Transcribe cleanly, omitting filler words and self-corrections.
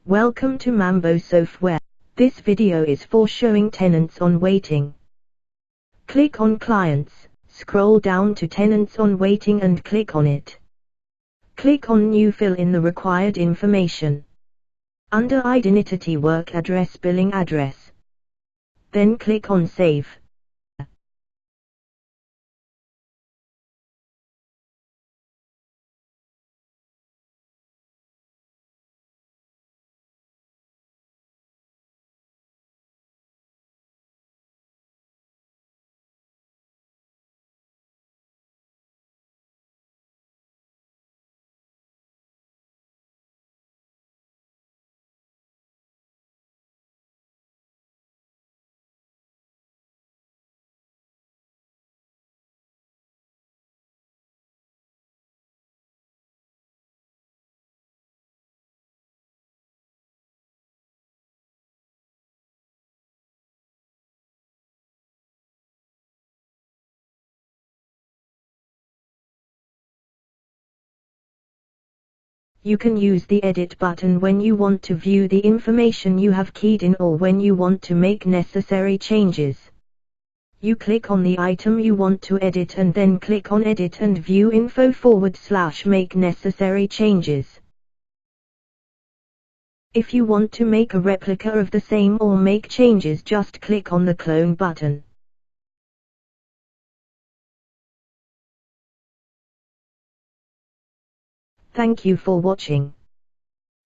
Welcome to MamboSoftware. This video is for showing tenants on waiting. Click on Clients, scroll down to Tenants on Waiting and click on it. Click on New, fill in the required information. Under Identity, Work Address, Billing Address. Then click on Save. You can use the Edit button when you want to view the information you have keyed in or when you want to make necessary changes. You click on the item you want to edit and then click on Edit and View Info / Make Necessary Changes. If you want to make a replica of the same or make changes, just click on the Clone button. Thank you for watching.